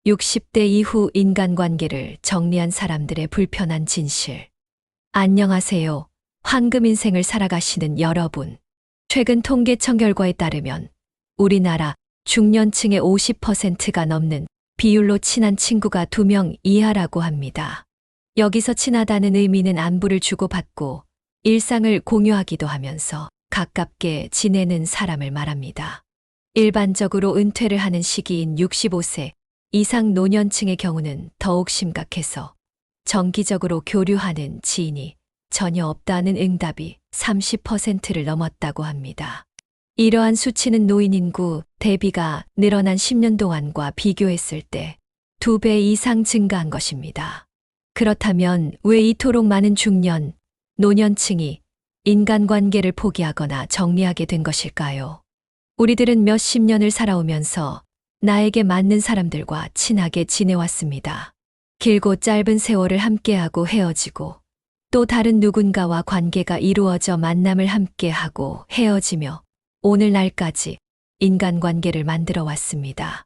60대 이후 인간관계를 정리한 사람들의 불편한 진실. 안녕하세요. 황금 인생을 살아가시는 여러분. 최근 통계청 결과에 따르면 우리나라 중년층의 50%가 넘는 비율로 친한 친구가 2명 이하라고 합니다. 여기서 친하다는 의미는 안부를 주고받고 일상을 공유하기도 하면서 가깝게 지내는 사람을 말합니다. 일반적으로 은퇴를 하는 시기인 65세 이상 노년층의 경우는 더욱 심각해서 정기적으로 교류하는 지인이 전혀 없다는 응답이 30%를 넘었다고 합니다. 이러한 수치는 노인 인구 대비가 늘어난 10년 동안과 비교했을 때 2배 이상 증가한 것입니다. 그렇다면 왜 이토록 많은 중년, 노년층이 인간관계를 포기하거나 정리하게 된 것일까요? 우리들은 몇십 년을 살아오면서 나에게 맞는 사람들과 친하게 지내왔습니다. 길고 짧은 세월을 함께하고 헤어지고 또 다른 누군가와 관계가 이루어져 만남을 함께하고 헤어지며 오늘날까지 인간관계를 만들어 왔습니다.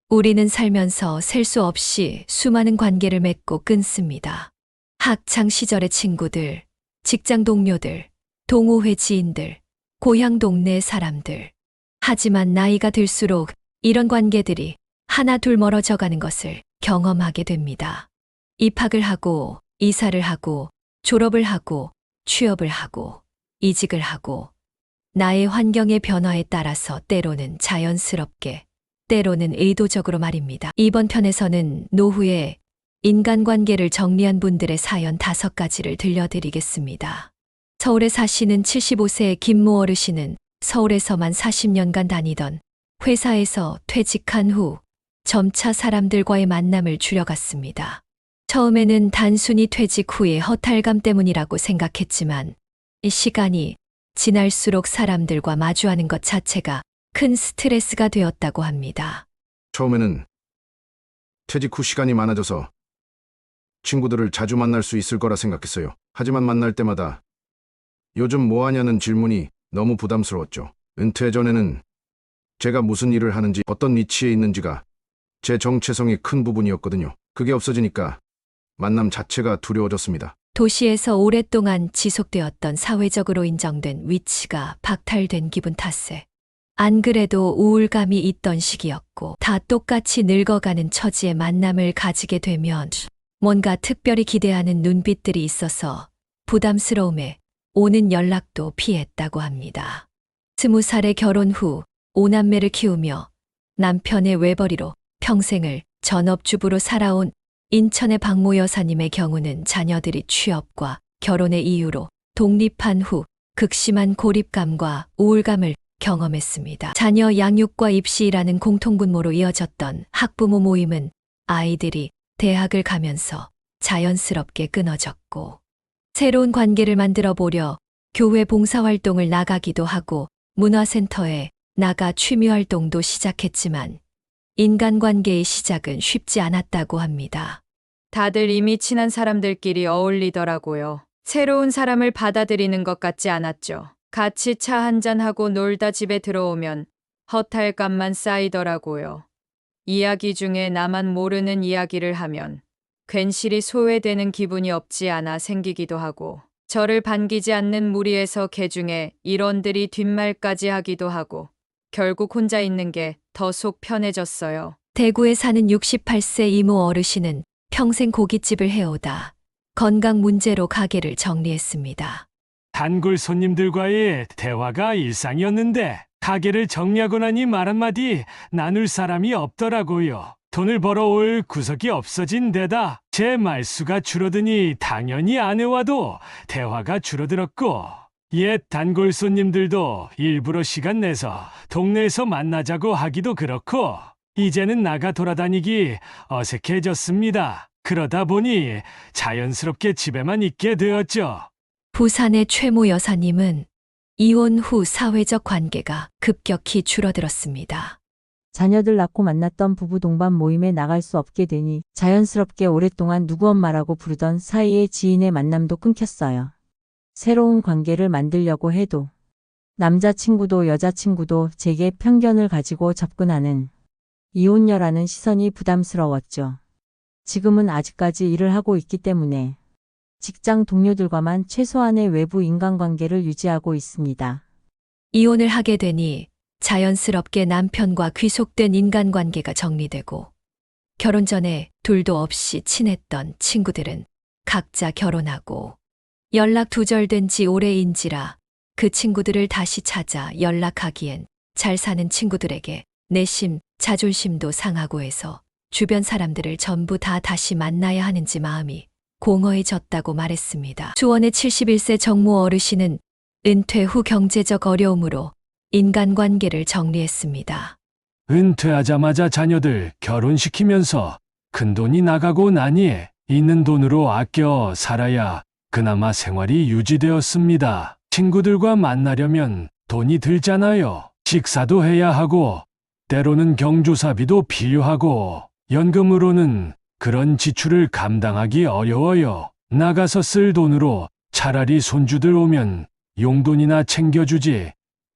우리는 살면서 셀 수 없이 수많은 관계를 맺고 끊습니다. 학창 시절의 친구들, 직장 동료들, 동호회 지인들, 고향 동네 사람들. 하지만 나이가 들수록 이런 관계들이 하나 둘 멀어져 가는 것을 경험하게 됩니다. 입학을 하고, 이사를 하고, 졸업을 하고, 취업을 하고, 이직을 하고, 나의 환경의 변화에 따라서 때로는 자연스럽게, 때로는 의도적으로 말입니다. 이번 편에서는 노후에 인간관계를 정리한 분들의 사연 5가지를 들려드리겠습니다. 서울에 사시는 75세 김모 어르신은 서울에서만 40년간 다니던 회사에서 퇴직한 후 점차 사람들과의 만남을 줄여갔습니다. 처음에는 단순히 퇴직 후의 허탈감 때문이라고 생각했지만 이 시간이 지날수록 사람들과 마주하는 것 자체가 큰 스트레스가 되었다고 합니다. 처음에는 퇴직 후 시간이 많아져서 친구들을 자주 만날 수 있을 거라 생각했어요. 하지만 만날 때마다 요즘 뭐 하냐는 질문이 너무 부담스러웠죠. 은퇴 전에는 제가 무슨 일을 하는지 어떤 위치에 있는지가 제 정체성의 큰 부분이었거든요. 그게 없어지니까 만남 자체가 두려워졌습니다. 도시에서 오랫동안 지속되었던 사회적으로 인정된 위치가 박탈된 기분 탓에 안 그래도 우울감이 있던 시기였고 다 똑같이 늙어가는 처지의 만남을 가지게 되면 뭔가 특별히 기대하는 눈빛들이 있어서 부담스러움에 오는 연락도 피했다고 합니다. 20살의 결혼 후 5남매를 키우며 남편의 외벌이로 평생을 전업주부로 살아온 인천의 박모 여사님의 경우는 자녀들이 취업과 결혼의 이유로 독립한 후 극심한 고립감과 우울감을 경험했습니다. 자녀 양육과 입시라는 공통분모로 이어졌던 학부모 모임은 아이들이 대학을 가면서 자연스럽게 끊어졌고 새로운 관계를 만들어 보려 교회 봉사활동을 나가기도 하고 문화센터에 나가 취미활동도 시작했지만 인간관계의 시작은 쉽지 않았다고 합니다. 다들 이미 친한 사람들끼리 어울리더라고요. 새로운 사람을 받아들이는 것 같지 않았죠. 같이 차 한잔하고 놀다 집에 들어오면 허탈감만 쌓이더라고요. 이야기 중에 나만 모르는 이야기를 하면 괜시리 소외되는 기분이 없지 않아 생기기도 하고 저를 반기지 않는 무리에서 개중에 일원들이 뒷말까지 하기도 하고 결국 혼자 있는 게 더 속 편해졌어요. 대구에 사는 68세 이모 어르신은 평생 고깃집을 해오다 건강 문제로 가게를 정리했습니다. 단골 손님들과의 대화가 일상이었는데 가게를 정리하고 나니 말 한마디 나눌 사람이 없더라고요. 돈을 벌어올 구석이 없어진 데다 제 말수가 줄어드니 당연히 아내와도 대화가 줄어들었고 옛 단골 손님들도 일부러 시간 내서 동네에서 만나자고 하기도 그렇고 이제는 나가 돌아다니기 어색해졌습니다. 그러다 보니 자연스럽게 집에만 있게 되었죠. 부산의 최모 여사님은 이혼 후 사회적 관계가 급격히 줄어들었습니다. 자녀들 낳고 만났던 부부 동반 모임에 나갈 수 없게 되니 자연스럽게 오랫동안 누구 엄마라고 부르던 사이의 지인의 만남도 끊겼어요. 새로운 관계를 만들려고 해도 남자친구도 여자친구도 제게 편견을 가지고 접근하는 이혼녀라는 시선이 부담스러웠죠. 지금은 아직까지 일을 하고 있기 때문에 직장 동료들과만 최소한의 외부 인간관계를 유지하고 있습니다. 이혼을 하게 되니 자연스럽게 남편과 귀속된 인간관계가 정리되고 결혼 전에 둘도 없이 친했던 친구들은 각자 결혼하고 연락 두절된 지 오래인지라 그 친구들을 다시 찾아 연락하기엔 잘 사는 친구들에게 내심, 자존심도 상하고 해서 주변 사람들을 전부 다 다시 만나야 하는지 마음이 공허해졌다고 말했습니다. 수원의 71세 정모 어르신은 은퇴 후 경제적 어려움으로 인간관계를 정리했습니다. 은퇴하자마자 자녀들 결혼시키면서 큰돈이 나가고 나니 있는 돈으로 아껴 살아야 그나마 생활이 유지되었습니다. 친구들과 만나려면 돈이 들잖아요. 식사도 해야 하고 때로는 경조사비도 필요하고 연금으로는 그런 지출을 감당하기 어려워요. 나가서 쓸 돈으로 차라리 손주들 오면 용돈이나 챙겨주지.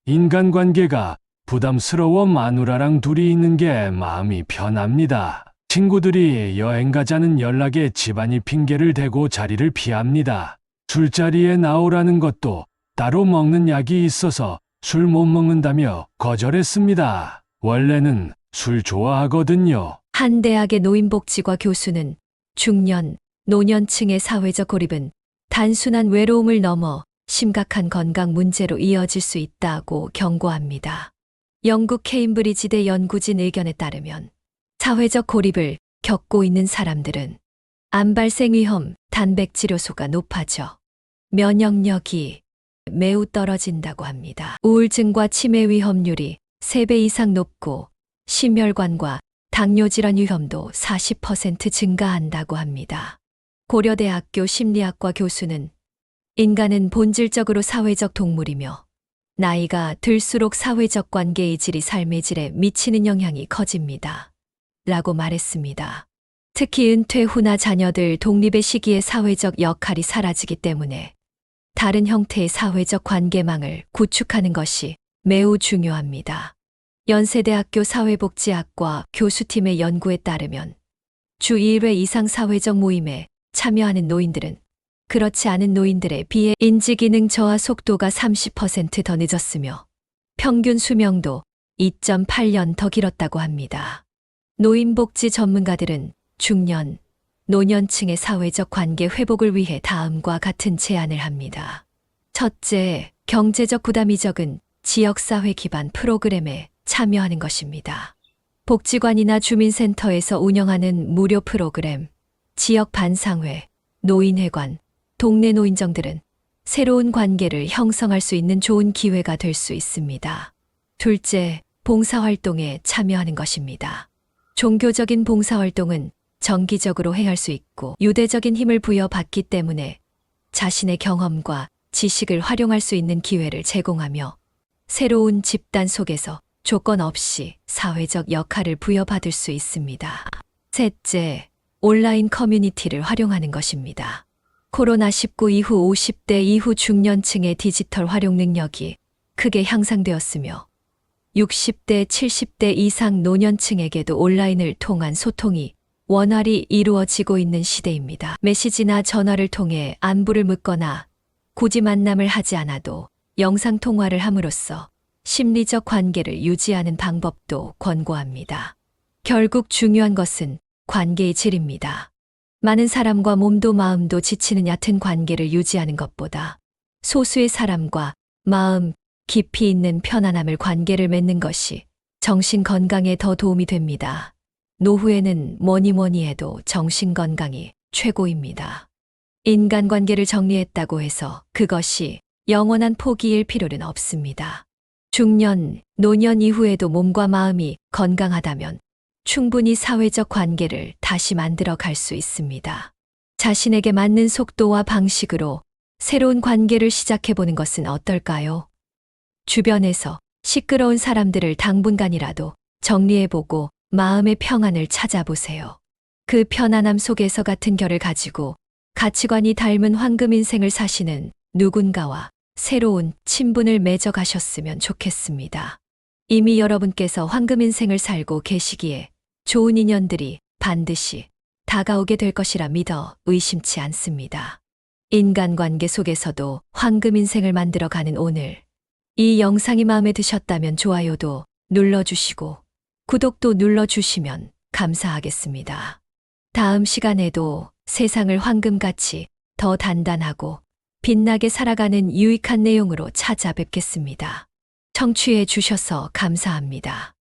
인간관계가 부담스러워 마누라랑 둘이 있는 게 마음이 편합니다. 친구들이 여행 가자는 연락에 집안이 핑계를 대고 자리를 피합니다. 술자리에 나오라는 것도 따로 먹는 약이 있어서 술 못 먹는다며 거절했습니다. 원래는 술 좋아하거든요. 한 대학의 노인복지과 교수는 중년, 노년층의 사회적 고립은 단순한 외로움을 넘어 심각한 건강 문제로 이어질 수 있다고 경고합니다. 영국 케임브리지대 연구진 의견에 따르면 사회적 고립을 겪고 있는 사람들은 암 발생 위험, 단백질효소가 높아져 면역력이 매우 떨어진다고 합니다. 우울증과 치매 위험률이 3배 이상 높고 심혈관과 당뇨질환 위험도 40% 증가한다고 합니다. 고려대학교 심리학과 교수는 인간은 본질적으로 사회적 동물이며 나이가 들수록 사회적 관계의 질이 삶의 질에 미치는 영향이 커집니다. 라고 말했습니다. 특히 은퇴 후나 자녀들 독립의 시기에 사회적 역할이 사라지기 때문에 다른 형태의 사회적 관계망을 구축하는 것이 매우 중요합니다. 연세대학교 사회복지학과 교수팀의 연구에 따르면 주 2회 이상 사회적 모임에 참여하는 노인들은 그렇지 않은 노인들에 비해 인지기능 저하 속도가 30% 더 늦었으며 평균 수명도 2.8년 더 길었다고 합니다. 노인복지 전문가들은 중년, 노년층의 사회적 관계 회복을 위해 다음과 같은 제안을 합니다. 첫째, 경제적 부담이 적은 지역사회 기반 프로그램에 참여하는 것입니다. 복지관이나 주민센터에서 운영하는 무료 프로그램, 지역 반상회, 노인회관, 동네 노인정들은 새로운 관계를 형성할 수 있는 좋은 기회가 될 수 있습니다. 둘째, 봉사활동에 참여하는 것입니다. 종교적인 봉사활동은 정기적으로 행할 수 있고 유대적인 힘을 부여받기 때문에 자신의 경험과 지식을 활용할 수 있는 기회를 제공하며 새로운 집단 속에서 조건 없이 사회적 역할을 부여받을 수 있습니다. 셋째, 온라인 커뮤니티를 활용하는 것입니다. 코로나19 이후 50대 이후 중년층의 디지털 활용 능력이 크게 향상되었으며 60대, 70대 이상 노년층에게도 온라인을 통한 소통이 원활히 이루어지고 있는 시대입니다. 메시지나 전화를 통해 안부를 묻거나 굳이 만남을 하지 않아도 영상통화를 함으로써 심리적 관계를 유지하는 방법도 권고합니다. 결국 중요한 것은 관계의 질입니다. 많은 사람과 몸도 마음도 지치는 얕은 관계를 유지하는 것보다 소수의 사람과 마음 깊이 있는 편안함을 관계를 맺는 것이 정신 건강에 더 도움이 됩니다. 노후에는 뭐니 해도 정신 건강이 최고입니다. 인간관계를 정리했다고 해서 그것이 영원한 포기일 필요는 없습니다. 중년, 노년 이후에도 몸과 마음이 건강하다면 충분히 사회적 관계를 다시 만들어 갈 수 있습니다. 자신에게 맞는 속도와 방식으로 새로운 관계를 시작해보는 것은 어떨까요? 주변에서 시끄러운 사람들을 당분간이라도 정리해보고 마음의 평안을 찾아보세요. 그 편안함 속에서 같은 결을 가지고 가치관이 닮은 황금 인생을 사시는 누군가와 새로운 친분을 맺어가셨으면 좋겠습니다. 이미 여러분께서 황금 인생을 살고 계시기에 좋은 인연들이 반드시 다가오게 될 것이라 믿어 의심치 않습니다. 인간관계 속에서도 황금 인생을 만들어가는 오늘, 이 영상이 마음에 드셨다면 좋아요도 눌러주시고 구독도 눌러주시면 감사하겠습니다. 다음 시간에도 세상을 황금같이 더 단단하고 빛나게 살아가는 유익한 내용으로 찾아뵙겠습니다. 청취해 주셔서 감사합니다.